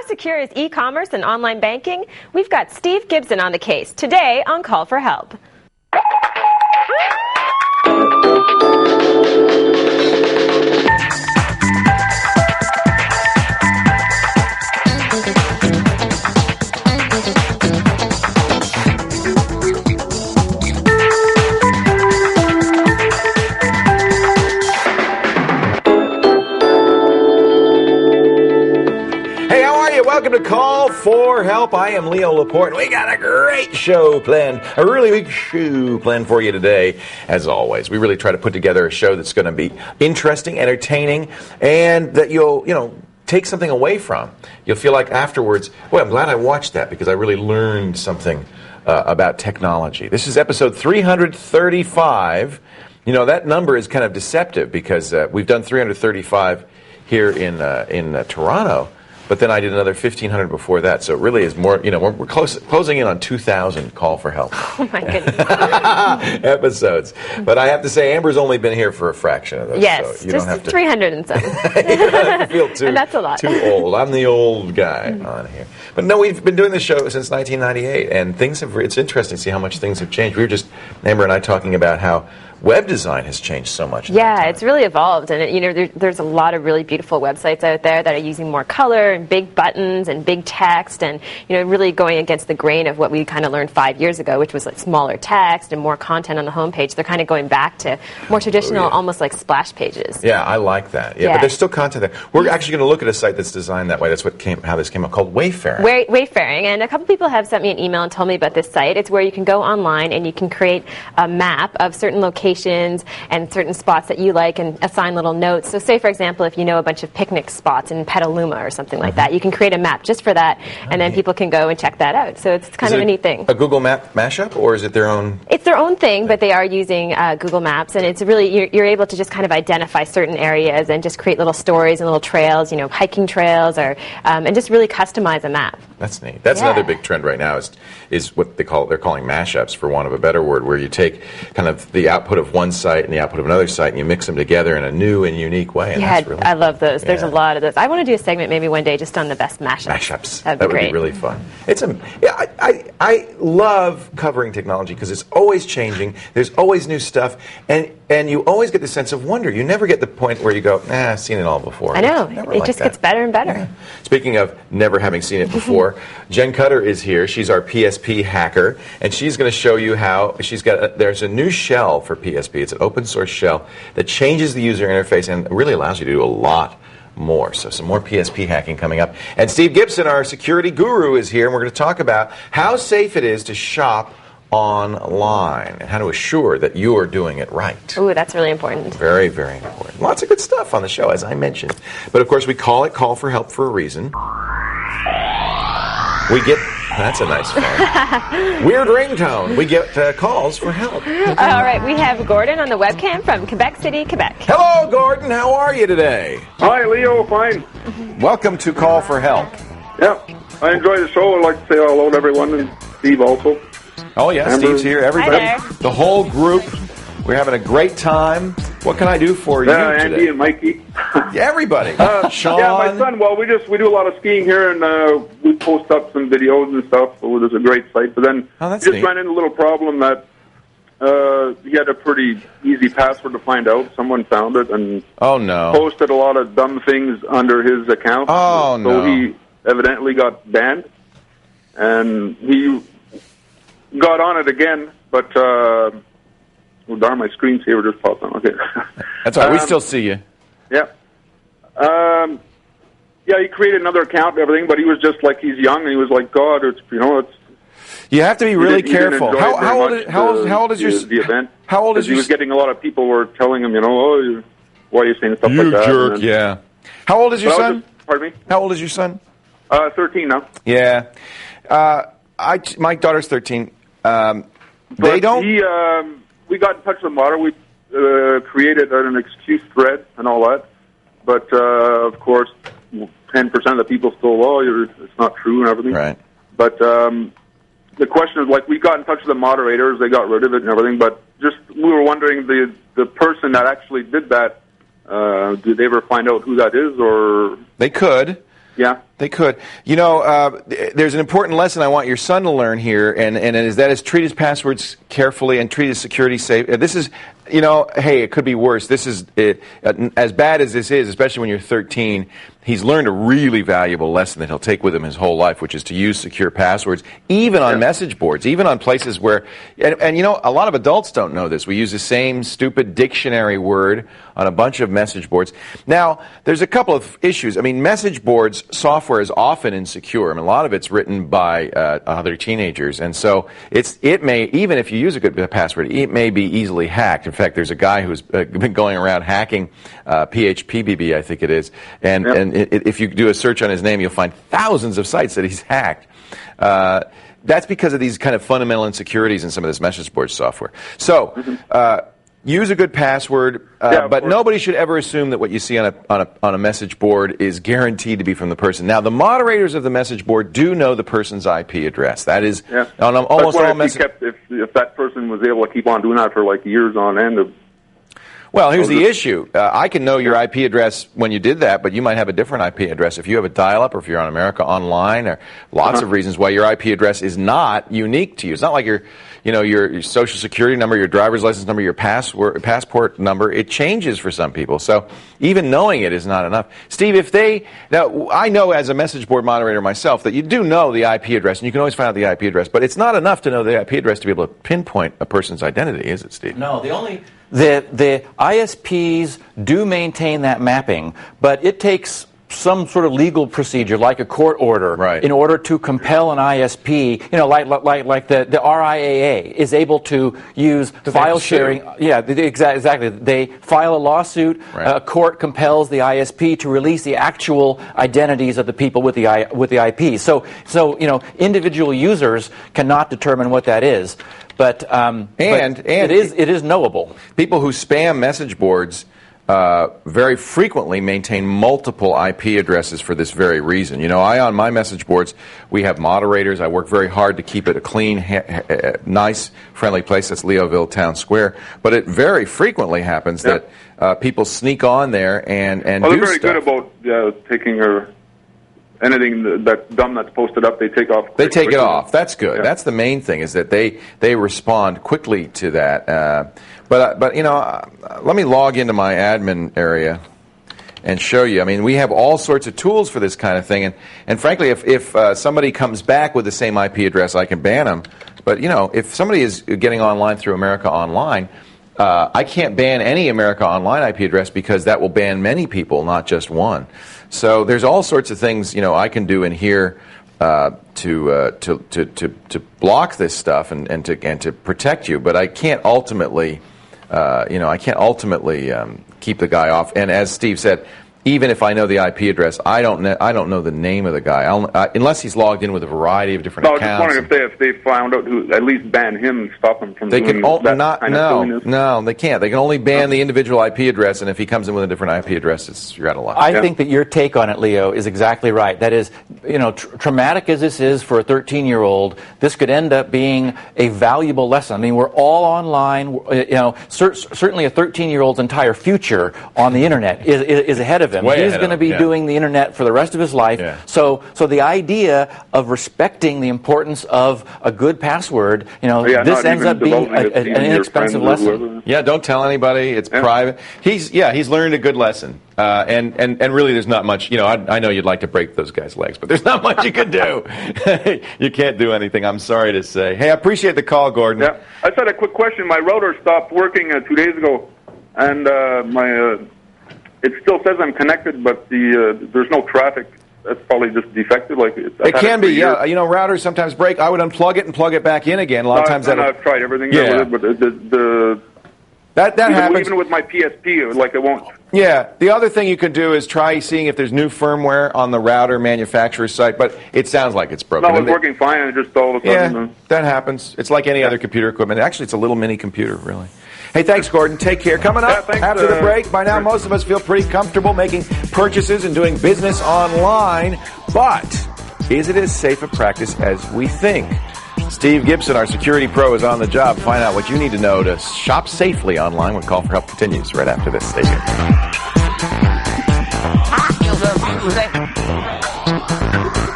secure is e-commerce and online banking? We've got Steve Gibson on the case today on Call for Help. Welcome to Call for Help. I am Leo Laporte. We got a great show planned, a really big show planned for you today. As always, we really try to put together a show that's going to be interesting, entertaining, and that you'll, take something away from. You'll feel like afterwards, boy, I'm glad I watched that because I really learned something about technology. This is episode 335. That number is kind of deceptive because we've done 335 here in Toronto. But then I did another 1,500 before that, so it really is more, we're closing in on 2,000 Call for Help. Oh, my goodness. Episodes. But I have to say, Amber's only been here for a fraction of those. Yes, so you just don't have to 300 and some. You don't have to feel too, and that's a lot. too old. I'm the old guy on here. But no, we've been doing this show since 1998, and it's interesting to see how much things have changed. We were just, Amber and I, talking about how web design has changed so much. Yeah, it's really evolved, and there's a lot of really beautiful websites out there that are using more color and big buttons and big text, and really going against the grain of what we kind of learned 5 years ago, which was like smaller text and more content on the homepage. They're kind of going back to more traditional, almost like splash pages. Yeah, I like that. Yeah, but there's still content there. We're actually going to look at a site that's designed that way. That's how this came up, called Wayfaring. Wayfaring, and a couple people have sent me an email and told me about this site. It's where you can go online and you can create a map of certain locations and certain spots that you like and assign little notes. So say, for example, if you know a bunch of picnic spots in Petaluma or something like that, you can create a map just for that, and then people can go and check that out. So it's kind of a neat thing. A Google Map mashup, or is it their own? It's their own thing, but they are using Google Maps, and it's really, you're able to just kind of identify certain areas and just create little stories and little trails, hiking trails, or and just really customize a map. That's neat. That's another big trend right now is what they're calling mashups, for want of a better word, where you take kind of the output of one site and the output of another site, and you mix them together in a new and unique way. And yeah, that's really I love those. There's a lot of those. I want to do a segment maybe one day just on the best mashups. That would be really fun. I love covering technology because it's always changing. There's always new stuff, and you always get the sense of wonder. You never get the point where you go, I've seen it all before. I know. It just gets better and better. Yeah. Speaking of never having seen it before, Jen Cutter is here. She's our PSP hacker, and she's going to show you how there's a new shell for PSP. It's an open source shell that changes the user interface and really allows you to do a lot more. So some more PSP hacking coming up. And Steve Gibson, our security guru, is here, and we're going to talk about how safe it is to shop online and how to assure that you are doing it right. Ooh, that's really important. Very, very important. Lots of good stuff on the show, as I mentioned. But, of course, we call it Call for Help for a reason. That's a nice phone. Weird ringtone. We get calls for help. All right, we have Gordon on the webcam from Quebec City, Quebec. Hello, Gordon. How are you today? Hi, Leo. Fine. Welcome to Call for Help. Yeah, I enjoy the show. I'd like to say hello to everyone, and Steve also. Oh, yeah, Amber. Steve's here. Everybody. Hi there. The whole group. We're having a great time. What can I do for you today? Andy and Mikey. Everybody. Sean. Yeah, my son. Well, we do a lot of skiing here, and we post up some videos and stuff. So there's a great site. But then that's just neat. ran into a little problem that he had a pretty easy password to find out. Someone found it and posted a lot of dumb things under his account. So he evidently got banned, and he got on it again, but. Oh, darn, my screensaver just popped on. Okay. That's all right. We still see you. Yeah. He created another account and everything, but he was just like, he's young, and he was like, God, it's. You have to be really careful. How old is your the event? How old is he was getting a lot of people were telling him, why are you saying stuff like that? You jerk, yeah. How old is your son? Pardon me? How old is your son? 13 now. Yeah. My daughter's 13. They don't... we got in touch with the modder. We created an excuse thread and all that. But, of course, 10% of the people still, it's not true and everything. Right. But the question is, like, we got in touch with the moderators. They got rid of it and everything. But just we were wondering, the person that actually did that, did they ever find out who that is? Or they could. Yeah. They could. You know, there's an important lesson I want your son to learn here, and that is treat his passwords carefully and treat his security safe. This is, you know, hey, it could be worse. This is, as bad as this is, especially when you're 13, he's learned a really valuable lesson that he'll take with him his whole life, which is to use secure passwords, even on message boards, even on places where, and you know, a lot of adults don't know this. We use the same stupid dictionary word on a bunch of message boards. Now, there's a couple of issues. I mean, message boards software is often insecure. I mean, a lot of it's written by other teenagers, and so it may, even if you use a good password, it may be easily hacked. In fact, there's a guy who's been going around hacking PHPBB, I think it is, and if you do a search on his name, you'll find thousands of sites that he's hacked. That's because of these kind of fundamental insecurities in some of this message board software. So, use a good password, but nobody should ever assume that what you see on a message board is guaranteed to be from the person. Now, the moderators of the message board do know the person's IP address. That is on almost all messages. If that person was able to keep on doing that for like years on end. Well, here's the issue. I can know your IP address when you did that, but you might have a different IP address if you have a dial-up or if you're on America Online, or lots of reasons why your IP address is not unique to you. It's not like your social security number, your driver's license number, your passport number. It changes for some people. So even knowing it is not enough. Steve, now I know as a message board moderator myself that you do know the IP address, and you can always find out the IP address, but it's not enough to know the IP address to be able to pinpoint a person's identity, is it, Steve? No, the ISPs do maintain that mapping, but it takes some sort of legal procedure, like a court order, in order to compel an ISP, you know, like the RIAA is able to use file sharing. Yeah, exactly. They file a lawsuit. A court compels the ISP to release the actual identities of the people with the IP. So you know, individual users cannot determine what that is. But it is knowable. People who spam message boards very frequently maintain multiple IP addresses for this very reason. You know, on my message boards, we have moderators. I work very hard to keep it a clean, nice, friendly place. That's Leoville Town Square. But it very frequently happens that people sneak on there and do stuff. They're very good about taking anything that's dumb that's posted up, they take off. They take it off. That's good. Yeah. That's the main thing, is that they respond quickly to that. But you know, let me log into my admin area and show you. I mean, we have all sorts of tools for this kind of thing. And frankly, if somebody comes back with the same IP address, I can ban them. But you know, if somebody is getting online through America Online, I can't ban any America Online IP address, because that will ban many people, not just one. So there's all sorts of things, you know, I can do in here to block this stuff and to protect you. But I can't ultimately, keep the guy off. And as Steve said, even if I know the IP address, I don't know the name of the guy, unless he's logged in with a variety of different accounts. I was just wondering if they found out who, at least ban him and stop him from doing that kind of silliness. No, they can't. They can only ban the individual IP address, and if he comes in with a different IP address, you're out of luck. I think that your take on it, Leo, is exactly right. That is, you know, traumatic as this is for a 13-year-old, this could end up being a valuable lesson. I mean, we're all online. You know, certainly a 13-year-old's entire future on the internet is ahead of him. He's going to be doing the internet for the rest of his life. Yeah. So the idea of respecting the importance of a good password, you know, this ends up being an inexpensive lesson. Yeah, don't tell anybody. It's private. He's learned a good lesson. And really, there's not much. You know, I know you'd like to break those guys' legs, but there's not much you can do. You can't do anything, I'm sorry to say. Hey, I appreciate the call, Gordon. Yeah, I just had a quick question. My router stopped working 2 days ago, and it still says I'm connected, but there's no traffic. That's probably just defective. It can be, yeah. You know, routers sometimes break. I would unplug it and plug it back in again. A lot of times I've tried everything. Yeah. With it, but that happens. Even with my PSP, it won't. Yeah. The other thing you can do is try seeing if there's new firmware on the router manufacturer's site, but it sounds like it's broken. No, it was working fine, and just all of a sudden... Yeah, that happens. It's like any other computer equipment. Actually, it's a little mini computer, really. Hey, thanks, Gordon. Take care. Coming up after the break, by now most of us feel pretty comfortable making purchases and doing business online, but is it as safe a practice as we think? Steve Gibson, our security pro, is on the job. Find out what you need to know to shop safely online when Call for Help continues right after this. Stay tuned.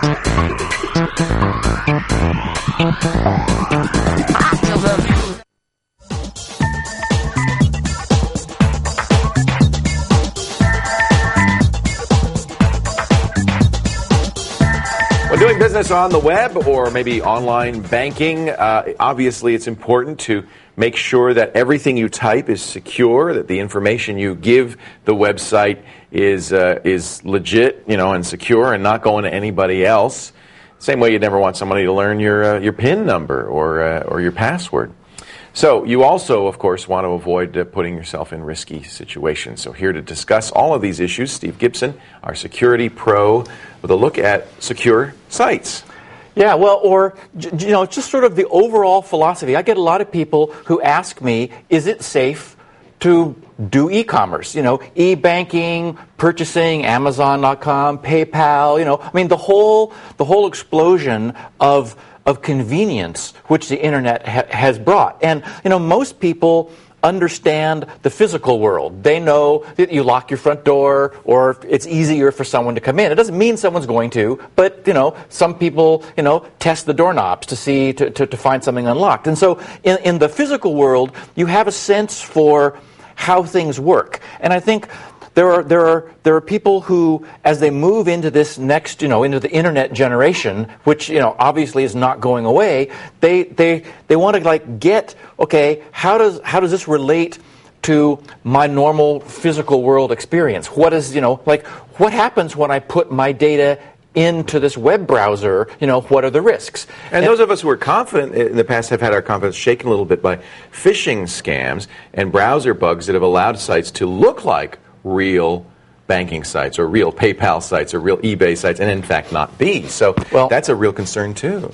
When doing business on the web or maybe online banking, obviously it's important to make sure that everything you type is secure, that the information you give the website is legit, and secure and not going to anybody else. Same way you'd never want somebody to learn your PIN number or your password. So you also, of course, want to avoid putting yourself in risky situations. So here to discuss all of these issues, Steve Gibson, our security pro, with a look at secure sites. Yeah, well, or, just sort of the overall philosophy. I get a lot of people who ask me, is it safe to do e-commerce? E-banking, purchasing, Amazon.com, PayPal, the whole explosion of convenience which the internet has brought. And, most people understand the physical world. They know that you lock your front door or it's easier for someone to come in. It doesn't mean someone's going to, but, some people, test the doorknobs to see, to find something unlocked. And so in the physical world, you have a sense for how things work. And I think there are people who, as they move into this next, into the internet generation, which obviously is not going away, they want to get, okay, how does this relate to my normal physical world experience? What is what happens when I put my data into this web browser? What are the risks? And those of us who are confident in the past have had our confidence shaken a little bit by phishing scams and browser bugs that have allowed sites to look like real banking sites or real PayPal sites or real eBay sites, and in fact not be. So that's a real concern too.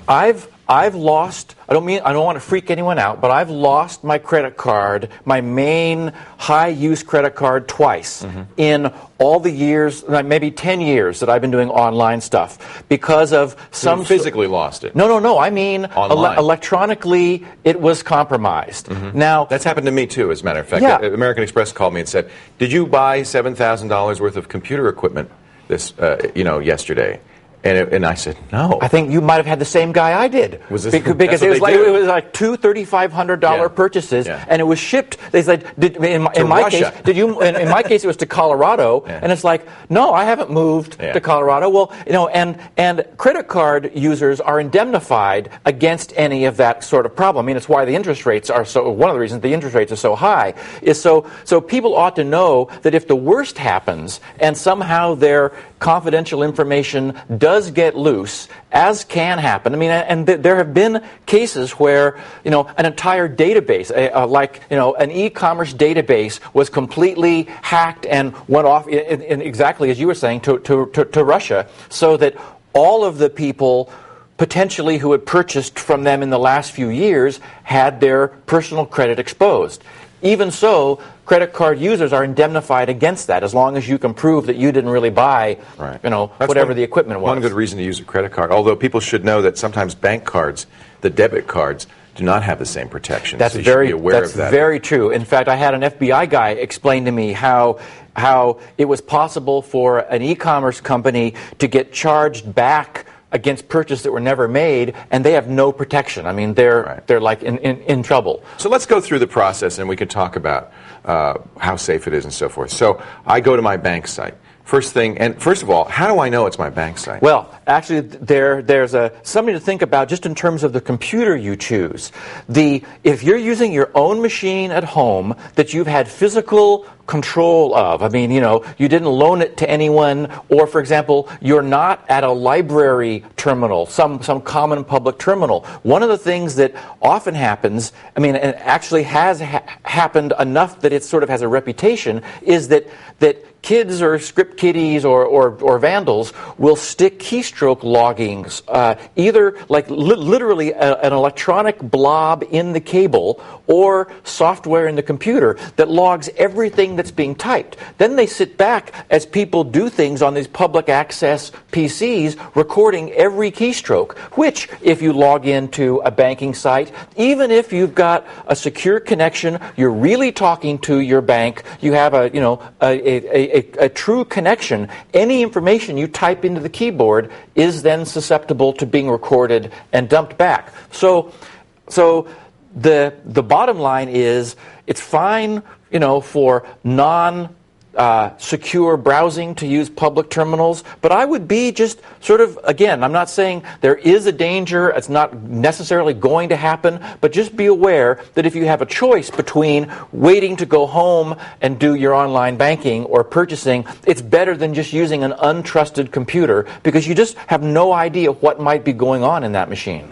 I've lost, I don't want to freak anyone out, but I've lost my credit card, my main high-use credit card twice in all the years, maybe 10 years that I've been doing online stuff because of some... You physically lost it? No. I mean, electronically, it was compromised. Now, that's happened to me too, as a matter of fact. Yeah. American Express called me and said, "Did you buy $7,000 worth of computer equipment yesterday?" And I said, no. I think you might have had the same guy I did. Was this because it was like two $3,500 purchases, and it was shipped. They said, in my case, in my case, it was to Colorado, and it's like, no, I haven't moved to Colorado. Well, and credit card users are indemnified against any of that sort of problem. It's why the interest rates are so. One of the reasons the interest rates are so high is so people ought to know that if the worst happens and somehow their confidential information does get loose, as can happen. And there have been cases where, an entire database, an e-commerce database was completely hacked and went off, in exactly as you were saying, to Russia, so that all of the people potentially who had purchased from them in the last few years had their personal credit exposed. Even so, credit card users are indemnified against that as long as you can prove that you didn't really buy, whatever the equipment was. One good reason to use a credit card, although people should know that sometimes bank cards, the debit cards, do not have the same protection. That's so you should be aware of that. That's very true. In fact, I had an FBI guy explain to me how it was possible for an e-commerce company to get charged back against purchases that were never made, and they have no protection. They're like in trouble. So let's go through the process, and we can talk about how safe it is and so forth. So I go to my bank site. First of all, how do I know it's my bank site? Well, actually, there's something to think about just in terms of the computer you choose. If you're using your own machine at home that you've had physical control of, you didn't loan it to anyone, or, for example, you're not at a library terminal, some common public terminal. One of the things that often happens, and it actually has happened enough that it sort of has a reputation, is that kids or script kiddies or vandals will stick keystroke loggings, either like literally an electronic blob in the cable or software in the computer that logs everything that's being typed. Then they sit back as people do things on these public access PCs, recording every keystroke, which, if you log into a banking site, even if you've got a secure connection, you're really talking to your bank, you have a true connection, any information you type into the keyboard is then susceptible to being recorded and dumped back. So the bottom line is, it's fine, for non-secure browsing to use public terminals, but I would be just sort of, again, I'm not saying there is a danger, it's not necessarily going to happen, but just be aware that if you have a choice between waiting to go home and do your online banking or purchasing, it's better than just using an untrusted computer, because you just have no idea what might be going on in that machine.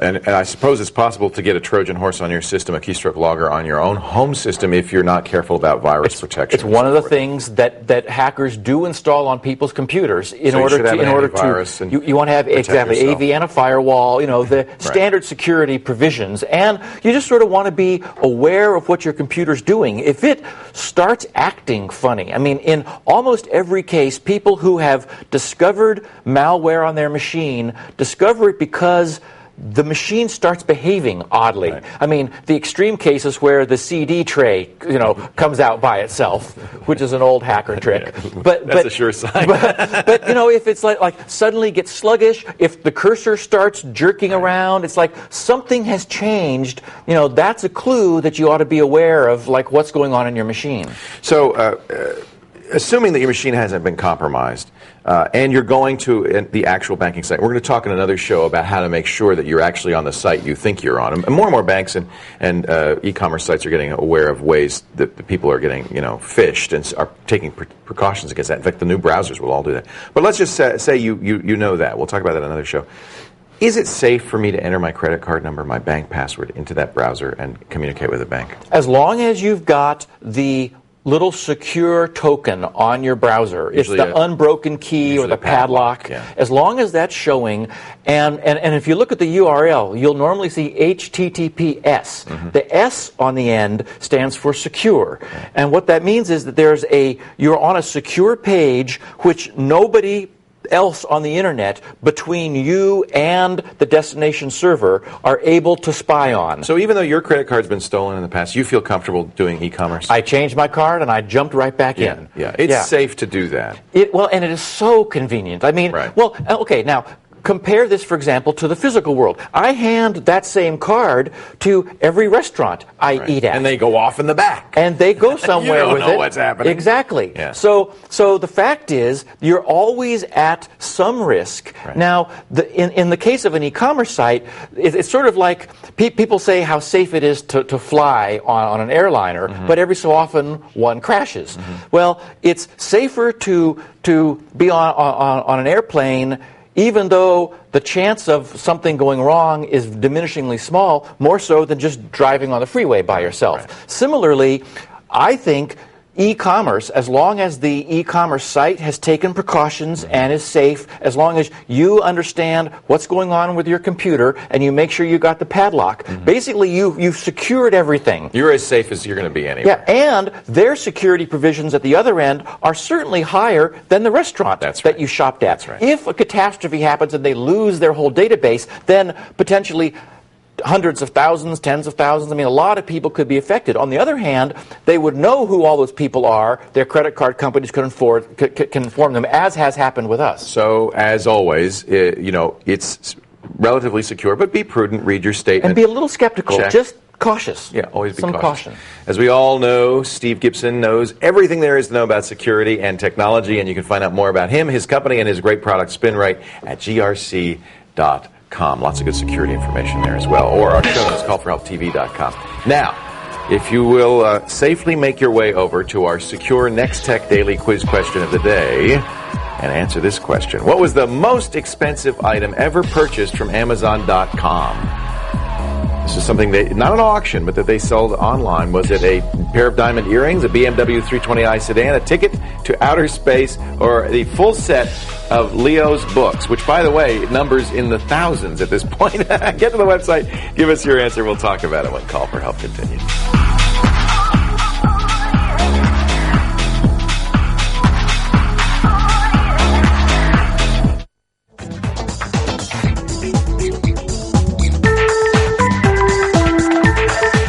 And I suppose it's possible to get a Trojan horse on your system, a keystroke logger on your own home system, if you're not careful about virus protection. It's one of the things that hackers do install on people's computers in order to you want to have exactly AV and a firewall, the standard security provisions, and you just sort of want to be aware of what your computer's doing. If it starts acting funny, I mean, in almost every case, people who have discovered malware on their machine discover it because the machine starts behaving oddly. Right. I mean, the extreme cases where the CD tray, comes out by itself, which is an old hacker trick. But that's a sure sign. but if it's like suddenly gets sluggish, if the cursor starts jerking around, it's like something has changed. That's a clue that you ought to be aware of, like what's going on in your machine. So, assuming that your machine hasn't been compromised, and you're going to the actual banking site, we're going to talk in another show about how to make sure that you're actually on the site you think you're on. And more banks and e-commerce sites are getting aware of ways that the people are getting, phished and are taking precautions against that. In fact, the new browsers will all do that. But let's just say you know that. We'll talk about that in another show. Is it safe for me to enter my credit card number, my bank password into that browser and communicate with the bank? As long as you've got the little secure token on your browser. Usually it's the unbroken key or the padlock. Yeah. As long as that's showing, and if you look at the URL, you'll normally see HTTPS. Mm-hmm. The S on the end stands for secure. Okay. And what that means is that you're on a secure page which nobody else on the internet between you and the destination server are able to spy on. So even though your credit card's been stolen in the past, you feel comfortable doing e-commerce? I changed my card and I jumped right back in. Yeah, it's safe to do that. And it is so convenient. I mean, okay, now compare this, for example, to the physical world. I hand that same card to every restaurant I eat at. And they go off in the back. And they go somewhere with it. You don't know what's happening. Exactly. Yeah. So the fact is, you're always at some risk. Right. Now, in the case of an e-commerce site, it's sort of like people say how safe it is to fly on an airliner, mm-hmm. but every so often one crashes. Mm-hmm. Well, it's safer to be on an airplane, even though the chance of something going wrong is diminishingly small, more so than just driving on the freeway by yourself. Right. Similarly, I think e-commerce, as long as the e-commerce site has taken precautions and is safe, as long as you understand what's going on with your computer and you make sure you got the padlock, mm-hmm. basically you've secured everything. You're as safe as you're going to be anywhere. Yeah, and their security provisions at the other end are certainly higher than the restaurant that you shopped at. That's right. If a catastrophe happens and they lose their whole database, then potentially hundreds of thousands, tens of thousands. I mean, a lot of people could be affected. On the other hand, they would know who all those people are. Their credit card companies can inform them, as has happened with us. So, as always, it's relatively secure, but be prudent. Read your statement. And be a little skeptical. Check. Just cautious. Yeah, always be some cautious. Caution. As we all know, Steve Gibson knows everything there is to know about security and technology, and you can find out more about him, his company, and his great product, SpinRite, at grc.com. Lots of good security information there as well. Or our show notes, callforhelptv.com. Now, if you will safely make your way over to our secure Next Tech Daily Quiz question of the day and answer this question. What was the most expensive item ever purchased from Amazon.com? This is something not an auction, but that they sold online. Was it a pair of diamond earrings, a BMW 320i sedan, a ticket to outer space, or the full set of Leo's books, which, by the way, numbers in the thousands at this point? Get to the website, give us your answer. We'll talk about it when Call for Help continues.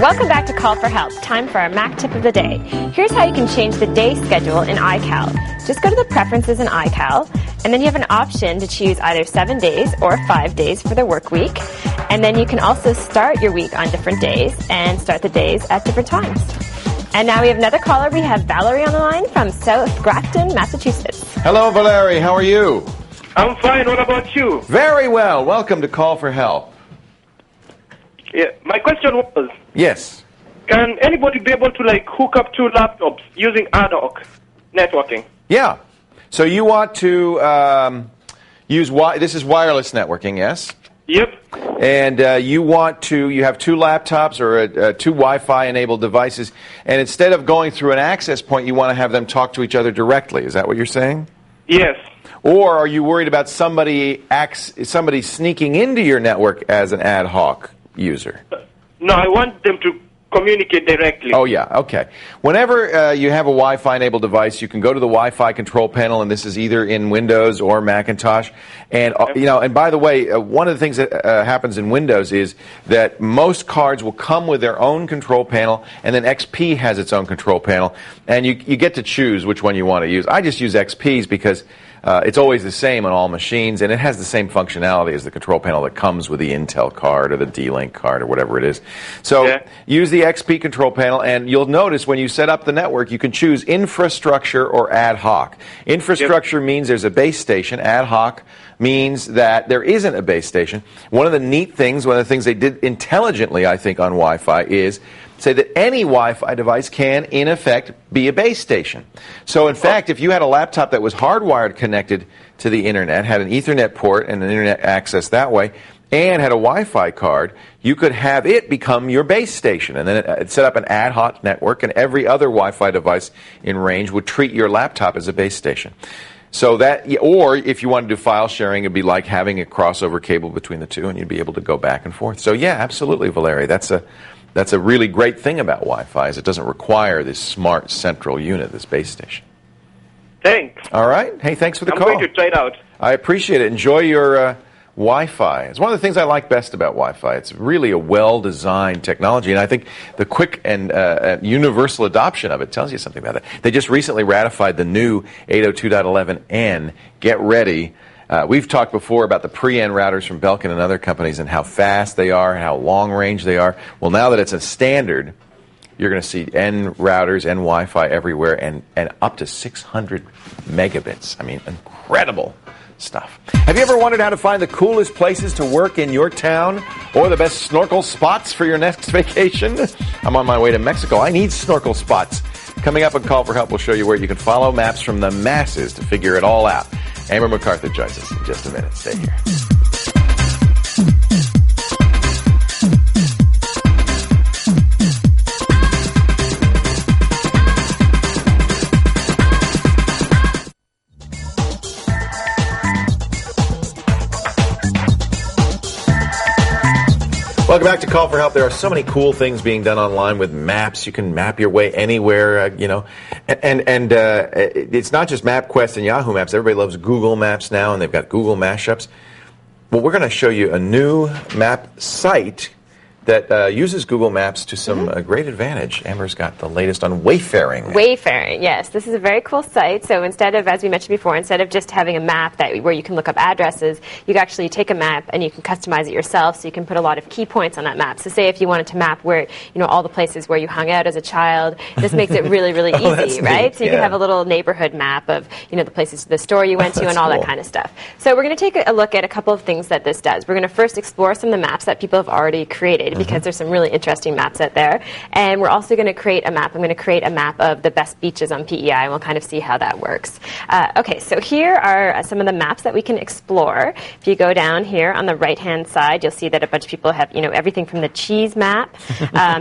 Welcome back to Call for Help. Time for our Mac tip of the day. Here's how you can change the day schedule in iCal. Just go to the preferences in iCal, and then you have an option to choose either 7 days or 5 days for the work week. And then you can also start your week on different days and start the days at different times. And now we have another caller. We have Valerie on the line from South Grafton, Massachusetts. Hello, Valerie. How are you? I'm fine. What about you? Very well. Welcome to Call for Help. Yeah, my question was... Yes. Can anybody be able to, hook up 2 laptops using ad hoc networking? Yeah. So you want to use... This is wireless networking, yes? Yep. And you have 2 laptops or 2 Wi-Fi enabled devices, and instead of going through an access point, you want to have them talk to each other directly. Is that what you're saying? Yes. Or are you worried about somebody sneaking into your network as an ad hoc user? No, I want them to communicate directly. Oh, yeah, okay. Whenever you have a Wi-Fi enabled device, you can go to the Wi-Fi control panel, and this is either in Windows or Macintosh. And, and by the way, one of the things that happens in Windows is that most cards will come with their own control panel, and then XP has its own control panel, and you get to choose which one you want to use. I just use XP's because it's always the same on all machines, and it has the same functionality as the control panel that comes with the Intel card or the D-Link card or whatever it is. So use the XP control panel, and you'll notice when you set up the network, you can choose infrastructure or ad hoc. Infrastructure means there's a base station. Ad hoc means that there isn't a base station. One of the neat things, one of the things they did intelligently, I think, on Wi-Fi is say that any Wi-Fi device can, in effect, be a base station. So, in fact, if you had a laptop that was hardwired connected to the Internet, had an Ethernet port and an Internet access that way, and had a Wi-Fi card, you could have it become your base station. And then it set up an ad hoc network, and every other Wi-Fi device in range would treat your laptop as a base station. So that, or if you want to do file sharing, it'd be like having a crossover cable between the two, and you'd be able to go back and forth. So, yeah, absolutely, Valerie. That's a really great thing about Wi-Fi is it doesn't require this smart central unit, this base station. Thanks. All right. Hey, thanks for the call. I'm going to try it out. I appreciate it. Enjoy your Wi-Fi. It's one of the things I like best about Wi-Fi. It's really a well-designed technology, and I think the quick and universal adoption of it tells you something about it. They just recently ratified the new 802.11n. Get ready. We've talked before about the pre-N routers from Belkin and other companies and how fast they are and how long range they are. Well, now that it's a standard, you're going to see N routers and Wi-Fi everywhere and up to 600 megabits. I mean, incredible stuff. Have you ever wondered how to find the coolest places to work in your town or the best snorkel spots for your next vacation? I'm on my way to Mexico. I need snorkel spots. Coming up on Call for Help, we'll show you where you can follow maps from the masses to figure it all out. Amber MacArthur joins us in just a minute. Stay here. Welcome back to Call for Help. There are so many cool things being done online with maps. You can map your way anywhere, and it's not just MapQuest and Yahoo Maps. Everybody loves Google Maps now, and they've got Google Mashups. Well, we're going to show you a new map site that uses Google Maps to some great advantage. Amber's got the latest on wayfaring. Wayfaring, yes. This is a very cool site. So instead of, as we mentioned before, instead of just having a map where you can look up addresses, you can actually take a map and you can customize it yourself. So you can put a lot of key points on that map. So say if you wanted to map where, all the places where you hung out as a child, this makes it really, really easy, right? Neat. So you can have a little neighborhood map of, the places to the store you went to and all that kind of stuff. So we're going to take a look at a couple of things that this does. We're going to first explore some of the maps that people have already created because there's some really interesting maps out there. And we're also going to create a map. I'm going to create a map of the best beaches on PEI, and we'll kind of see how that works. Okay, so here are some of the maps that we can explore. If you go down here on the right-hand side, you'll see that a bunch of people have, everything from the cheese map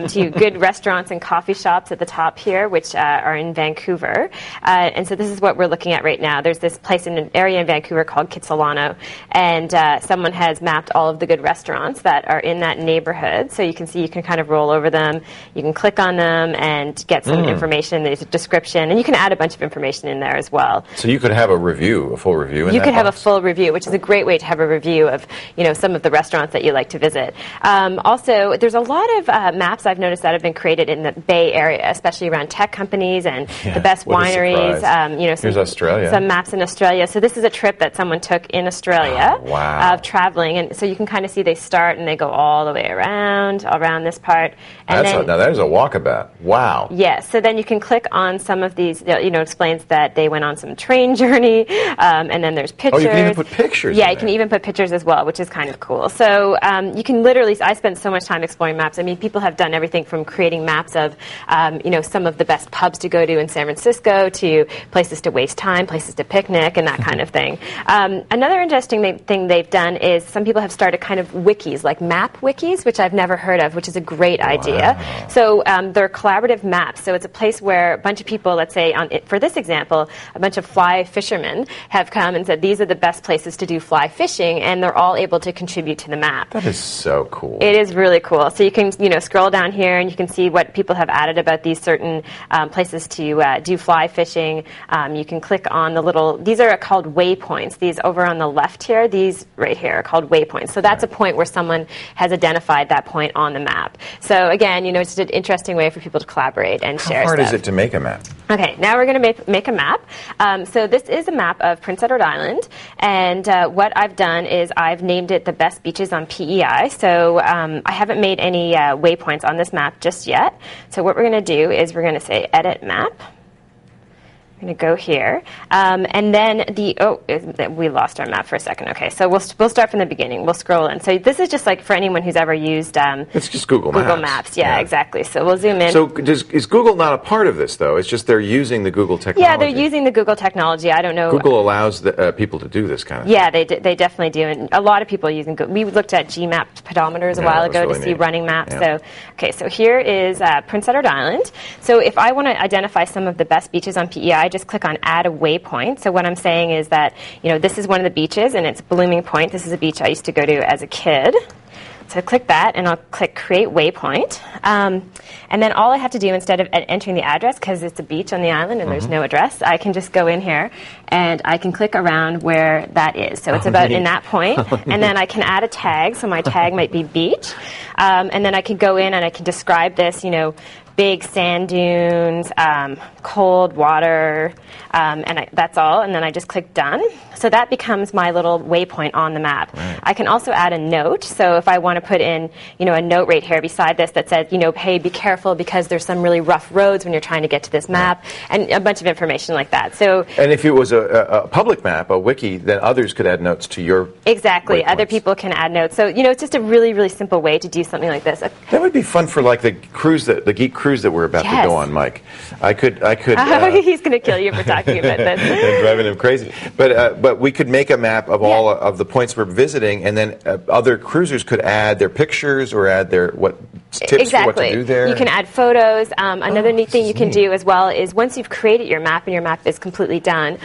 to good restaurants and coffee shops at the top here, which are in Vancouver. And so this is what we're looking at right now. There's this place in an area in Vancouver called Kitsilano, and someone has mapped all of the good restaurants that are in that neighborhood. good. So you can see you can kind of roll over them. You can click on them and get some information. There's a description, and you can add a bunch of information in there as well. So you could have a review, a full review in You that could have a box? full review, which is a great way to have a review of, some of the restaurants that you like to visit. Also, there's a lot of maps I've noticed that have been created in the Bay Area, especially around tech companies and the best wineries. Here's Australia. Some maps in Australia. So this is a trip that someone took in Australia of traveling, and so you can kind of see they start and they go all the way around this part. And now that is a walkabout. Wow. Yes. So then you can click on some of these. Explains that they went on some train journey, and then there's pictures. Oh, you can even put pictures. Yeah, you can even put pictures as well, which is kind of cool. So you can literally. I spent so much time exploring maps. I mean, people have done everything from creating maps of some of the best pubs to go to in San Francisco to places to waste time, places to picnic, and that kind of thing. Another interesting thing they've done is some people have started kind of wikis, like map wikis, which I've never heard of, which is a great idea. So they're collaborative maps. So it's a place where a bunch of people, let's say, for this example, a bunch of fly fishermen have come and said these are the best places to do fly fishing, and they're all able to contribute to the map. That is so cool. It is really cool. So you can scroll down here and you can see what people have added about these certain places to do fly fishing. You can click on the little, these are called waypoints. These over on the left here, these right here are called waypoints. So that's a point where someone has identified that point on the map. So again, it's just an interesting way for people to collaborate and share stuff. How hard is stuff. it to make a map? Okay, now we're going to make a map. So this is a map of Prince Edward Island, and what I've done is I've named it the best beaches on PEI. So I haven't made any waypoints on this map just yet. So what we're going to do is we're going to say Edit Map. I'm going to go here, and then we lost our map for a second. Okay, so we'll start from the beginning. We'll scroll in. So this is just like for anyone who's ever used. It's just Google Maps. Google Maps, yeah, exactly. So we'll zoom in. So is Google not a part of this though? It's just they're using the Google technology. Yeah, they're using the Google technology. I don't know. Google allows people to do this kind of thing. Yeah, they definitely do, and a lot of people are using Google. We looked at Gmap pedometers a while ago to see running maps. Yeah. So here is Prince Edward Island. So if I want to identify some of the best beaches on PEI, I just click on Add a Waypoint. So what I'm saying is that this is one of the beaches, and it's Blooming Point. This is a beach I used to go to as a kid. So click that, and I'll click Create Waypoint. And then all I have to do, instead of entering the address, because it's a beach on the island and there's no address, I can just go in here and I can click around where that is. So it's about in that point. And then I can add a tag. So my tag might be beach. And then I can go in and I can describe this, big sand dunes, cold water, and that's all. And then I just click Done. So that becomes my little waypoint on the map. Right. I can also add a note. So if I want to put in, a note right here beside this that says, hey, be careful because there's some really rough roads when you're trying to get to this map, and a bunch of information like that. So, and if it was a public map, a wiki, then others could add notes to your exactly. waypoints. Other people can add notes. So it's just a really, really simple way to do something like this. That would be fun for like the geek cruise that we're about to go on, Mike. I could. He's going to kill you for talking about this. And driving him crazy. But we could make a map of all of the points we're visiting, and then other cruisers could add their pictures or add their tips for what to do there. You can add photos. Another neat thing you can do as well is once you've created your map and your map is completely done,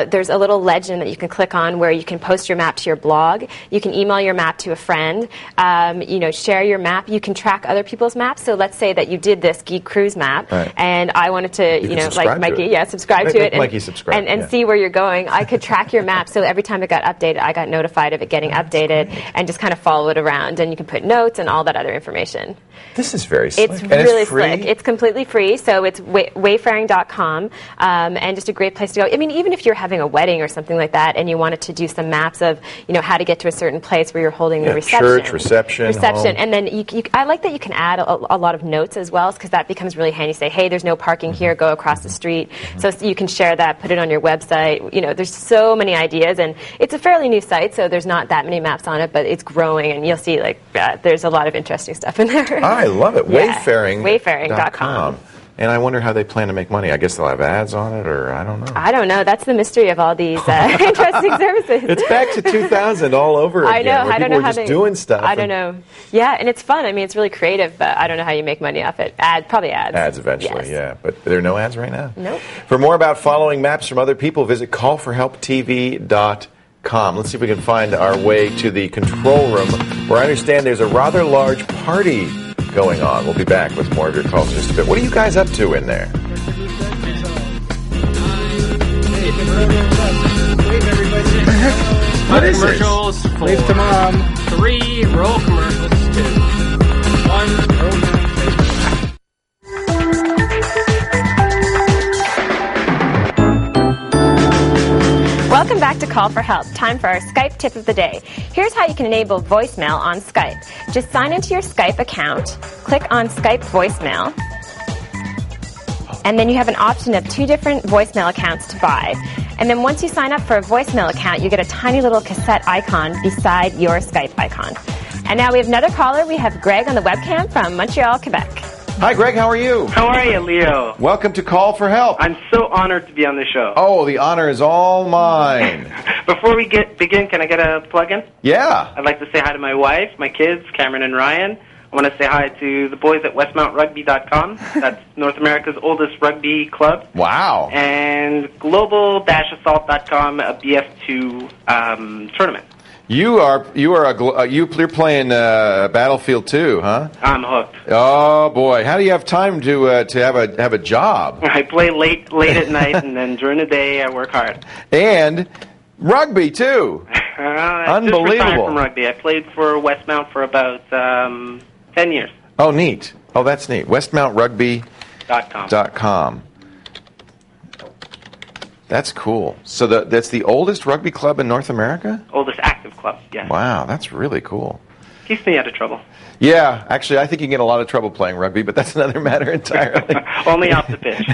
there's a little legend that you can click on where you can post your map to your blog. You can email your map to a friend. Share your map. You can track other people's maps. So let's say that you did this Geek Cruise map, and I wanted to, like Mikey, subscribe to it and see where you're going. I could track your map, so every time it got updated, I got notified of it getting updated, and just kind of follow it around. And you can put notes and all that other information. This is very slick. It's really slick. It's completely free, so it's wayfaring.com, and just a great place to go. I mean, even if you're having a wedding or something like that, and you wanted to do some maps of, how to get to a certain place where you're holding the reception. Church, reception, home. And then I like that you can add a lot of notes as well, because that becomes really handy. Say, hey, there's no parking here, go across the street. So you can share that, put it on your website. There's so many ideas, and it's a fairly new site, so there's not that many maps on it, but it's growing, and you'll see there's a lot of interesting stuff in there. I love it. Yeah. Wayfaring.com. And I wonder how they plan to make money. I guess they'll have ads on it, or I don't know. I don't know. That's the mystery of all these interesting services. It's back to 2000 all over again. I know. I don't know how they're doing stuff. I don't know. Yeah, and it's fun. I mean, it's really creative, but I don't know how you make money off it. Probably ads. Ads eventually, yes. But there are no ads right now? Nope. For more about following maps from other people, visit callforhelptv.com. Let's see if we can find our way to the control room, where I understand there's a rather large party going on. We'll be back with more of your calls in just a bit. What are you guys up to in there? What is commercials this? Leave to Mom. 3, roll commercials 2. 1, roll Welcome back to Call for Help. Time for our Skype tip of the day. Here's how you can enable voicemail on Skype. Just sign into your Skype account, click on Skype voicemail, and then you have an option of 2 different voicemail accounts to buy. And then once you sign up for a voicemail account, you get a tiny little cassette icon beside your Skype icon. And now we have another caller. We have Greg on the webcam from Montreal, Quebec. Hi, Greg. How are you? How are you, Leo? Welcome to Call for Help. I'm so honored to be on the show. Oh, the honor is all mine. Before we begin, can I get a plug-in? Yeah. I'd like to say hi to my wife, my kids, Cameron and Ryan. I want to say hi to the boys at WestmountRugby.com. That's North America's oldest rugby club. Wow. And Global-Assault.com, a BF2 tournament. You're playing Battlefield 2, huh? I'm hooked. Oh boy, how do you have time to have a job? I play late at night, and then during the day I work hard. And rugby too. Unbelievable. Just retired from rugby. I played for Westmount for about 10 years. Oh, neat. Oh, that's neat. WestmountRugby.com. That's cool. So that's the oldest rugby club in North America? Oldest active club, yes. Wow, that's really cool. Keeps me out of trouble. Yeah, actually, I think you can get a lot of trouble playing rugby, but that's another matter entirely. Only off the pitch.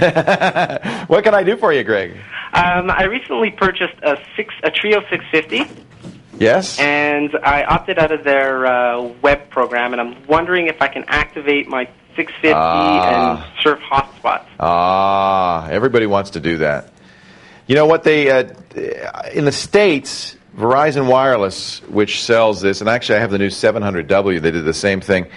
What can I do for you, Greg? I recently purchased a Trio 650. Yes? And I opted out of their web program, and I'm wondering if I can activate my 650 and surf hotspots. Everybody wants to do that. You know what, in the States, Verizon Wireless, which sells this, and actually I have the new 700W, they did the same thing.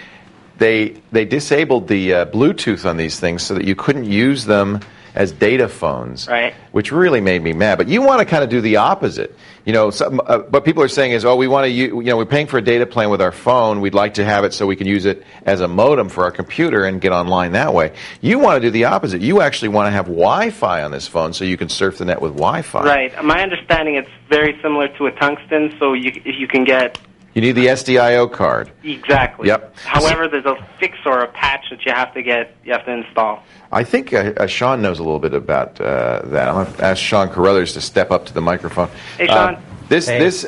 They disabled the Bluetooth on these things so that you couldn't use them as data phones, right? Which really made me mad. But you want to kind of do the opposite. You know, what people are saying is, we want to we're paying for a data plan with our phone. We'd like to have it so we can use it as a modem for our computer and get online that way. You want to do the opposite. You actually want to have Wi-Fi on this phone so you can surf the net with Wi-Fi. Right. My understanding, it's very similar to a tungsten, so you can get... You need the SDIO card. Exactly. Yep. However, there's a fix or a patch that you have to install. I think Sean knows a little bit about that. I'm going to ask Sean Carruthers to step up to the microphone. Hey, Sean. These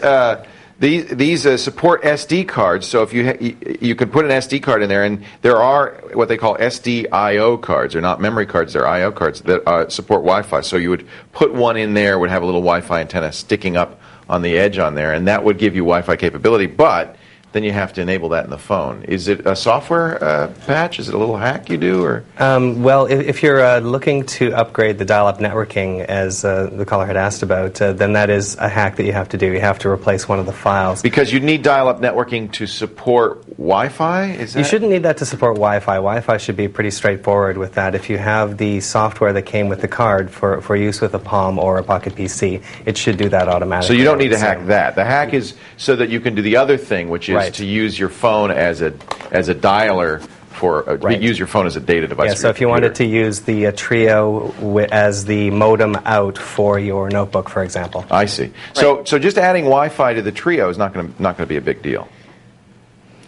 support SD cards, so if you can put an SD card in there, and there are what they call SDIO cards. They're not memory cards, they're I/O cards that support Wi-Fi. So you would put one in there, would have a little Wi-Fi antenna sticking up on the edge on there, and that would give you Wi-Fi capability, but then you have to enable that in the phone. Is it a software patch? Is it a little hack you do? Or well, if you're looking to upgrade the dial-up networking, as the caller had asked about, then that is a hack that you have to do. You have to replace one of the files. Because you need dial-up networking to support Wi-Fi? Is that? You shouldn't need that to support Wi-Fi. Wi-Fi should be pretty straightforward with that. If you have the software that came with the card for use with a Palm or a Pocket PC, it should do that automatically. So you don't need to hack that. The hack is so that you can do the other thing, which is to use your phone as a dialer for use your phone as a data device. Yeah, so if you wanted to use the Trio as the modem out for your notebook, for example. I see. Right. So just adding Wi-Fi to the Trio is not going to be a big deal.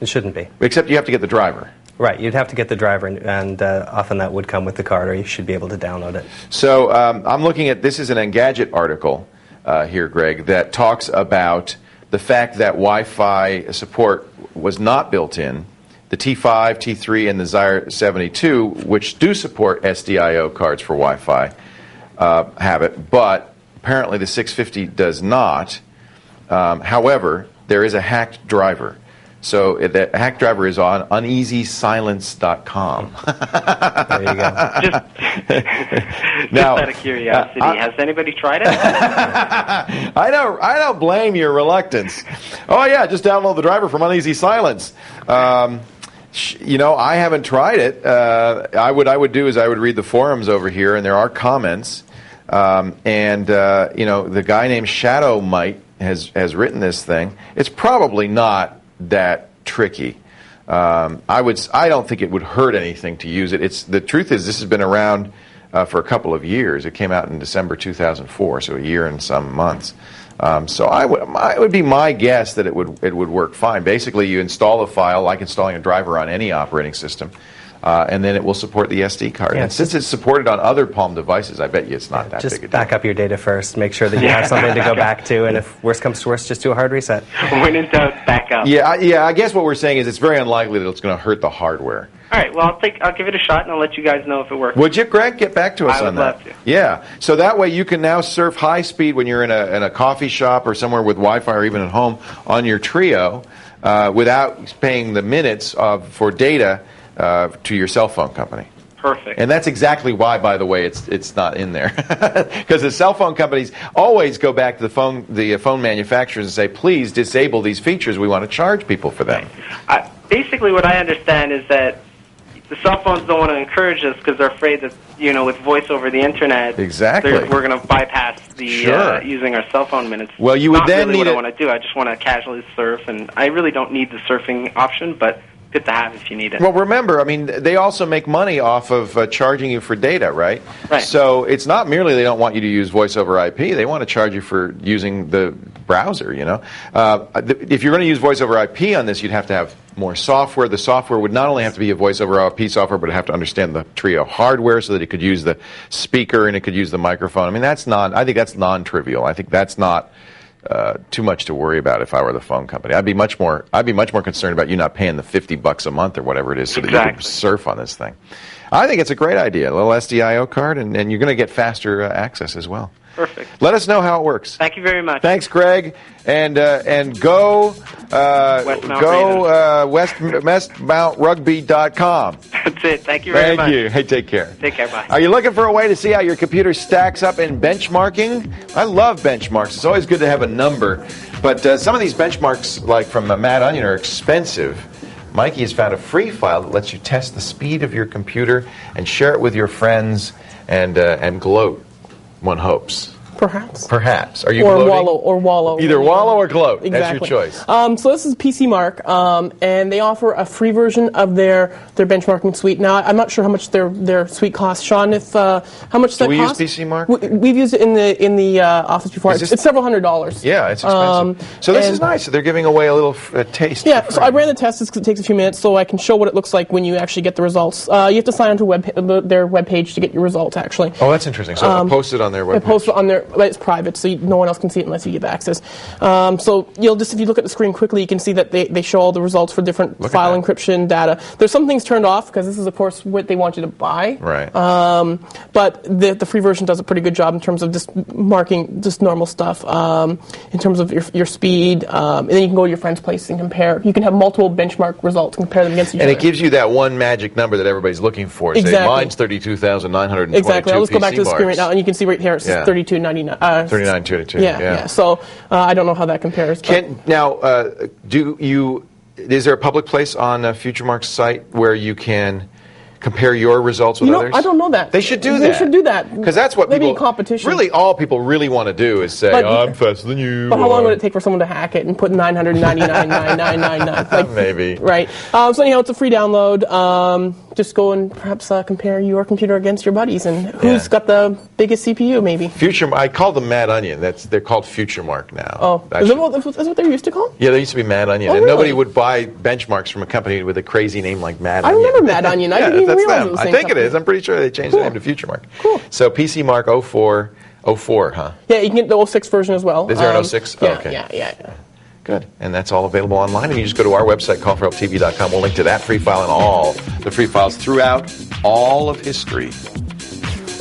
It shouldn't be. Except you have to get the driver. Right, you'd have to get the driver, and often that would come with the card, or you should be able to download it. So I'm looking at, this is an Engadget article here, Greg, that talks about the fact that Wi-Fi support was not built in. The T5, T3, and the Xire 72, which do support SDIO cards for Wi-Fi, have it, but apparently the 650 does not. However, there is a hacked driver. So the hack driver is on uneasysilence.com. There you go. Just out of curiosity, has anybody tried it? I don't blame your reluctance. Oh yeah, just download the driver from Uneasy Silence. I haven't tried it. I would do is I would read the forums over here, and there are comments. The guy named Shadow Might has written this thing. It's probably not that tricky. I don't think it would hurt anything to use it. The truth is, this has been around for a couple of years. It came out in December 2004, so a year and some months. So it would be my guess that it would work fine. Basically, you install a file like installing a driver on any operating system, and then it will support the SD card. Yeah, and since it's supported on other Palm devices, I bet you it's not that big a deal. Just back up your data first. Make sure that you have something to go back to, and if worst comes to worst, just do a hard reset. When in doubt, back up. Yeah. I guess what we're saying is it's very unlikely that it's going to hurt the hardware. All right, well, I'll give it a shot, and I'll let you guys know if it works. Would you, Greg? Get back to us on that. I would love to. Yeah, so that way you can now surf high speed when you're in a coffee shop or somewhere with Wi-Fi or even at home on your Trio without paying the minutes for data to your cell phone company. Perfect. And that's exactly why, by the way, it's not in there, because the cell phone companies always go back to the phone manufacturers and say, please disable these features. We want to charge people for them. Basically, what I understand is that the cell phones don't want to encourage us because they're afraid that, with voice over the internet, exactly, we're going to bypass the using our cell phone minutes. Well, you would not then really need what I want to do. I just want to casually surf, and I really don't need the surfing option, but good to have if you need it. Well, remember, they also make money off of charging you for data, right? Right. So it's not merely they don't want you to use voice over IP; they want to charge you for using the browser. If you're going to use voice over IP on this, you'd have to have more software. The software would not only have to be a voice over IP software, but it would have to understand the Trio hardware so that it could use the speaker and it could use the microphone. I think that's non-trivial. I think that's not too much to worry about if I were the phone company. I'd be much more concerned about you not paying the $50 a month or whatever it is so that you can surf on this thing. I think it's a great idea. A little SDIO card, and you're going to get faster access as well. Perfect. Let us know how it works. Thank you very much. Thanks, Greg, and go westmountrugby.com. That's it. Thank you very much. Thank you. Hey, take care. Take care. Bye. Are you looking for a way to see how your computer stacks up in benchmarking? I love benchmarks. It's always good to have a number, but some of these benchmarks, like from Mad Onion, are expensive. Mikey has found a free file that lets you test the speed of your computer and share it with your friends and gloat. One hopes. Perhaps. Are you gloating? Wallow. Either wallow or gloat. Exactly. That's your choice. So this is PC Mark, and they offer a free version of their benchmarking suite. Now, I'm not sure how much their suite costs. Sean, how much does that cost? Do we use PC Mark? We've used it in the office before. It's several $100s. Yeah, it's expensive. So this is nice. They're giving away a little taste. Yeah, so I ran the test. It takes a few minutes, so I can show what it looks like when you actually get the results. You have to sign on to their webpage to get your results, actually. Oh, that's interesting. So I'll post it on their webpage. Post it on their, but it's private, so no one else can see it unless you give access. So if you look at the screen quickly, you can see that they show all the results for different file encryption data. There's some things turned off because this is, of course, what they want you to buy. Right. But the free version does a pretty good job in terms of just marking just normal stuff, in terms of your speed, and then you can go to your friend's place and compare. You can have multiple benchmark results and compare them against each other. And it gives you that one magic number that everybody's looking for. Exactly. Say, mine's 32,922 Exactly. I'll just go back to the screen right marks. now, and you can see right here it's 3299. 3922. Yeah. So I don't know how that compares. Is there a public place on FutureMark's site where you can compare your results with others? I don't know that. They should do that. They should do that. Because that's what maybe people... competition. Really, all people really want to do is say, I'm faster than you. But how long would it take for someone to hack it and put 999,999? Maybe. Right. So anyhow, it's a free download. Just go and perhaps compare your computer against your buddies and who's got the biggest CPU, maybe. I call them Mad Onion. They're called FutureMark now. Oh, is that what they used to call? Yeah, they used to be Mad Onion. And nobody would buy benchmarks from a company with a crazy name like Mad Onion. I remember Mad Onion. I didn't even realize it was the same company. It is. I'm pretty sure they changed the name to FutureMark. Cool. So PC Mark 04, huh? Yeah, you can get the 06 version as well. Is there an 06? Yeah, okay. Yeah. Good. And that's all available online. And you just go to our website, callforhelptv.com. We'll link to that free file and all the free files throughout all of history.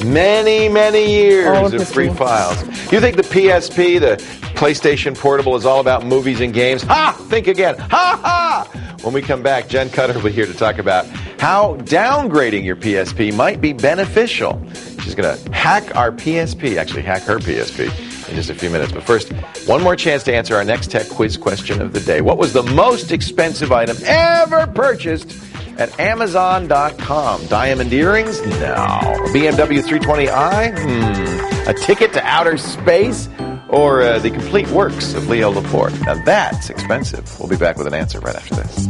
Many, many years of free files. You think the PSP, the PlayStation Portable, is all about movies and games? Ha! Think again. Ha ha! When we come back, Jen Cutter will be here to talk about how downgrading your PSP might be beneficial. She's going to hack our PSP, actually hack her PSP, in just a few minutes. But first, one more chance to answer our next tech quiz question of the day. What was the most expensive item ever purchased at Amazon.com? Diamond earrings? No. A BMW 320i? A ticket to outer space? or the complete works of Leo Laporte? Now that's expensive. We'll be back with an answer right after this.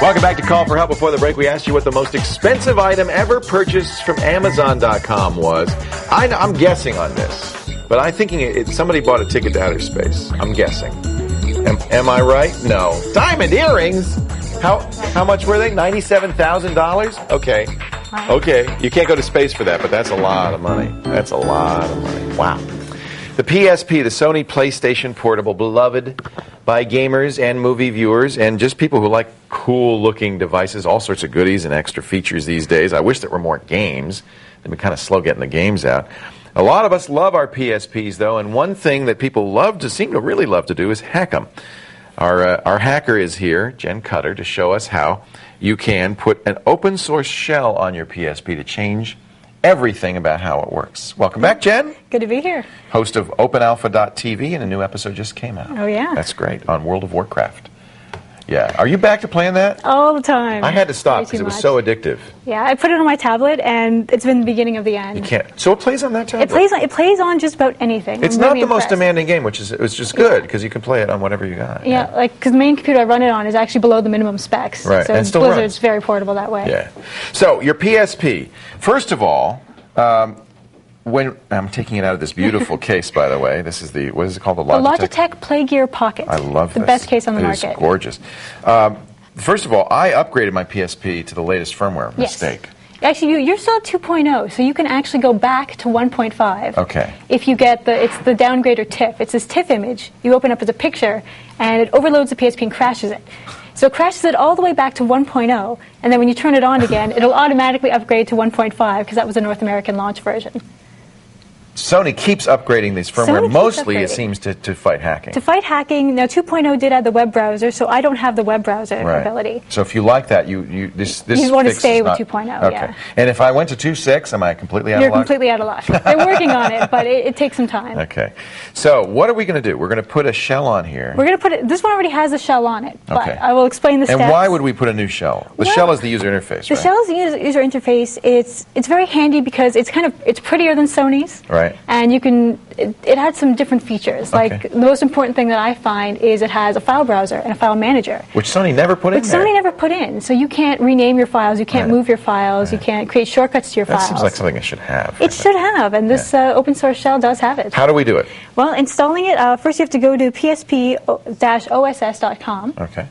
Welcome back to Call for Help. Before the break, we asked you what the most expensive item ever purchased from Amazon.com was. I'm guessing on this, but I'm thinking somebody bought a ticket to outer space. I'm guessing. Am I right? No. Diamond earrings? How much were they? $97,000? Okay. Okay. You can't go to space for that, but that's a lot of money. That's a lot of money. Wow. The PSP, the Sony PlayStation Portable, beloved by gamers and movie viewers and just people who like cool-looking devices, all sorts of goodies and extra features these days. I wish there were more games. They've been kind of slow getting the games out. A lot of us love our PSPs, though, and one thing that people seem to really love to do is hack them. Our hacker is here, Jen Cutter, to show us how you can put an open-source shell on your PSP to change everything about how it works. Welcome back, Jen. Good to be here. Host of OpenAlpha.tv, and a new episode just came out. Oh, yeah. That's great, on World of Warcraft. Yeah. Are you back to playing that? All the time. I had to stop because it was so addictive. Yeah, I put it on my tablet, and it's been the beginning of the end. You can't. So it plays on that tablet? It plays on just about anything. It's not the most demanding game, which is just good because you can play it on whatever you got. Yeah, like because the main computer I run it on is actually below the minimum specs. Right, so and still Blizzard's runs. very portable that way. Yeah. So your PSP. First of all, when I'm taking it out of this beautiful case, by the way, this is what is it called? The Logitech Play Gear Pocket. I love this. The best case on the market. It's gorgeous. First of all, I upgraded my PSP to the latest firmware. Mistake. Actually, you're still at 2.0, so you can actually go back to 1.5. Okay. If you get it's the downgrader TIFF. It's this TIFF image. You open up as a picture, and it overloads the PSP and crashes it. So it crashes it all the way back to 1.0, and then when you turn it on again, it'll automatically upgrade to 1.5 because that was a North American launch version. Sony keeps upgrading this firmware. Mostly, it seems, to fight hacking. To fight hacking. Now, 2.0 did add the web browser, so I don't have the web browser ability. So if you like that, this you want to stay with 2.0. Okay. Yeah. And if I went to 2.6, am I completely out of luck? You're completely out of luck. They're working on it, but it takes some time. Okay. So what are we going to do? We're going to put a shell on here. We're going to put it. This one already has a shell on it, but I will explain the steps. And why would we put a new shell? The shell is the user interface. The shell is the user interface. It's very handy because it's prettier than Sony's. Right. And you can. It has some different features. Like the most important thing that I find is it has a file browser and a file manager. Which Sony never put in there. Sony never put in. So you can't rename your files, you can't move your files, you can't create shortcuts to your files. That seems like something it should have. It should have, and this open source shell does have it. How do we do it? Well, installing it, first you have to go to psp-oss.com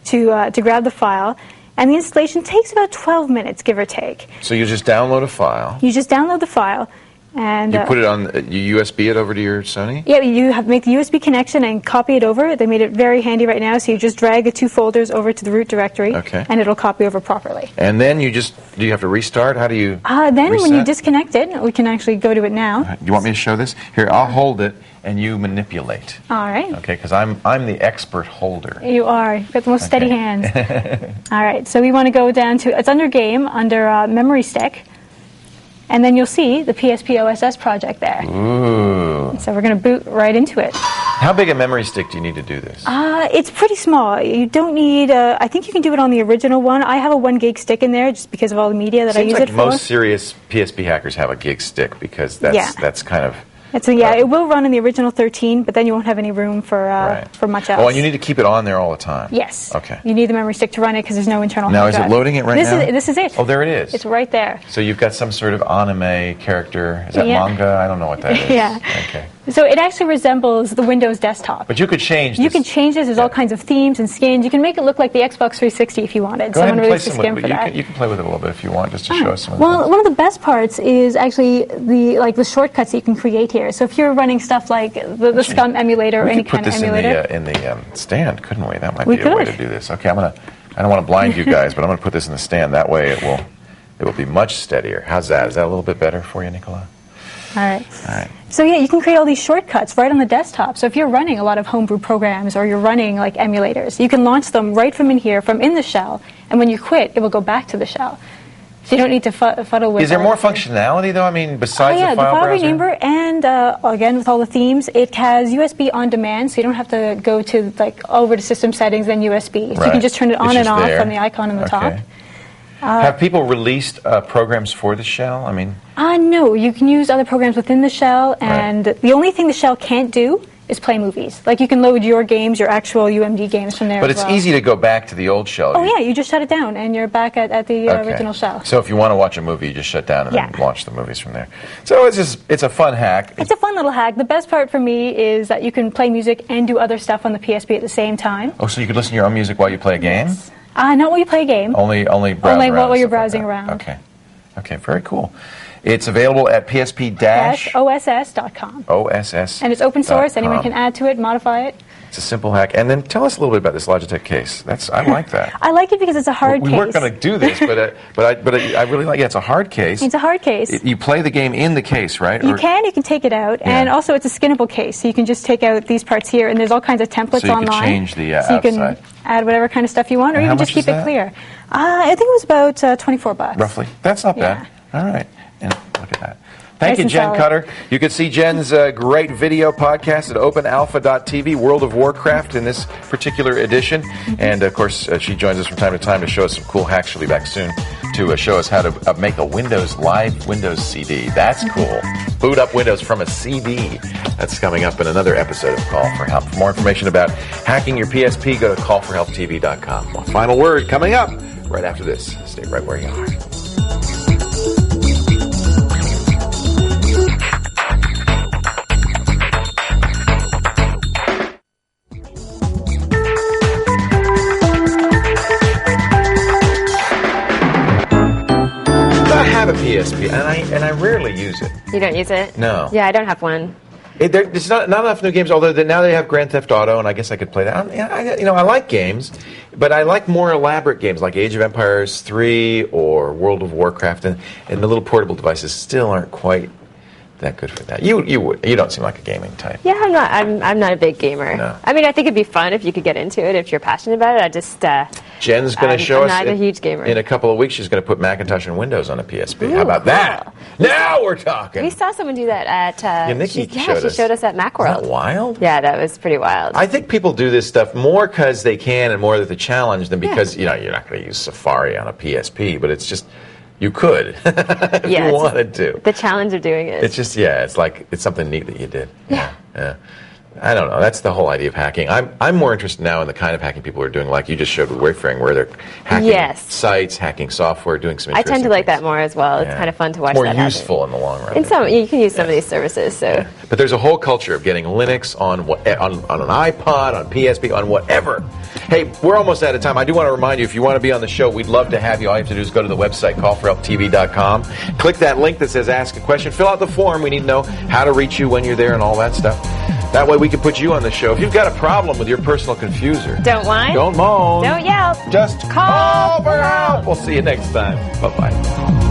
to grab the file. And the installation takes about 12 minutes, give or take. So you just download a file. You just download the file. And you put it on, you USB it over to your Sony? Yeah, you make the USB connection and copy it over. They made it very handy right now, so you just drag the two folders over to the root directory, and it'll copy over properly. And then do you have to restart? How do you Then reset? when you disconnect it, we can actually go to it now. You want me to show this? Here, I'll hold it, and you manipulate. All right. Okay, because I'm the expert holder. You are. You've got the most steady hands. All right, so we want to go down to, it's under Game, under Memory Stick. And then you'll see the PSP OSS project there. Ooh. So we're going to boot right into it. How big a memory stick do you need to do this? It's pretty small. You don't need, I think you can do it on the original one. I have a 1 gig stick in there just because of all the media that I use it for. Seems like most serious PSP hackers have a gig stick because that's kind of... it will run in the original 13, but then you won't have any room for much else. Oh, and you need to keep it on there all the time. Yes. Okay. You need the memory stick to run it because there's no internal Now, hard is drive. it loading it now? This is it. Oh, there it is. It's right there. So you've got some sort of anime character. Is that manga? I don't know what that is. Yeah. Okay. So it actually resembles the Windows desktop. But you could change this. You can change this. There's all kinds of themes and skins. You can make it look like the Xbox 360 if you wanted. Go ahead and play some of you can play with it a little bit if you want, just to show us some of Well, one of the best parts is actually the shortcuts that you can create here. So if you're running stuff like the SCUM emulator or any kind of emulator. We could put this in the stand, couldn't we? That might be a way to do this. Okay, I don't want to blind you guys, but I'm going to put this in the stand. That way it will be much steadier. How's that? Is that a little bit better for you, Nicola? All right. So yeah, you can create all these shortcuts right on the desktop. So if you're running a lot of homebrew programs or you're running like emulators, you can launch them right from in here, from in the shell, and when you quit, it will go back to the shell. So you don't need to fuddle with. Is there more functionality though? I mean, besides the file browser? Rename, and again with all the themes, it has USB on demand, so you don't have to go to over to system settings then USB. So you can just turn it on and off from the icon on the top. Have people released programs for the shell? I mean, no. You can use other programs within the shell, and the only thing the shell can't do is play movies. Like you can load your games, your actual UMD games from there. But it's easy to go back to the old shell. Oh yeah, you just shut it down and you're back at the original shell. So if you want to watch a movie, you just shut down and then watch the movies from there. So it's a fun hack. It's a fun little hack. The best part for me is that you can play music and do other stuff on the PSP at the same time. Oh, so you could listen to your own music while you play a game? Yes. Not while you play a game. Only while you're browsing around. Okay, very cool. It's available at PSP-OSS.com. OSS. And it's open source. Anyone can add to it, modify it. It's a simple hack. And then tell us a little bit about this Logitech case. I like that. I like it because it's a hard case. We weren't going to do this, but I really like it. It's a hard case. It's a hard case. You play the game in the case, right? You can take it out. Yeah. And also it's a skinnable case, so you can just take out these parts here. And there's all kinds of templates online. So you can change the outside. So you can add whatever kind of stuff you want, or you can just keep it clear. I think it was about $24. Roughly. That's not bad. All right. And look at that. Thank you, Jen Cutter. You can see Jen's great video podcast at openalpha.tv, World of Warcraft in this particular edition. And, of course, she joins us from time to time to show us some cool hacks. She'll be back soon to show us how to make a live Windows CD. That's cool. Boot up Windows from a CD. That's coming up in another episode of Call for Help. For more information about hacking your PSP, go to callforhelptv.com. One final word coming up right after this. Stay right where you are. I have a PSP, and I rarely use it. You don't use it? No. Yeah, I don't have one. There's not enough new games, although now they have Grand Theft Auto, and I guess I could play that. I like games, but I like more elaborate games like Age of Empires 3 or World of Warcraft, and the little portable devices still aren't quite that good for that. You don't seem like a gaming type. Yeah, I'm not a big gamer. No. I mean, I think it'd be fun if you could get into it if you're passionate about it. I just Jen's going to show us. I'm not a huge gamer. In a couple of weeks, she's going to put Macintosh and Windows on a PSP. How about that? Now we're talking. We saw someone do that at. Nikki she showed us at Macworld. Isn't that wild? Yeah, that was pretty wild. I think people do this stuff more because they can and more with the challenge than because you're not going to use Safari on a PSP, but it's just. You could if you wanted to. The challenge of doing it. It's just, it's like, it's something neat that you did. Yeah. I don't know. That's the whole idea of hacking. I'm more interested now in the kind of hacking people are doing, like you just showed with Wayfaring, where they're hacking sites, hacking software, doing some interesting I tend to like things. that more as well. It's kind of fun to watch more that useful happen. in the long run. You can use some of these services. So. Yeah. But there's a whole culture of getting Linux on an iPod, on PSP, on whatever. Hey, we're almost out of time. I do want to remind you, if you want to be on the show, we'd love to have you. All you have to do is go to the website, callforhelptv.com. Click that link that says Ask a Question. Fill out the form. We need to know how to reach you when you're there and all that stuff. That way we can put you on the show. If you've got a problem with your personal confuser, don't whine. Don't moan. Don't yell. Just call for help. We'll see you next time. Bye-bye.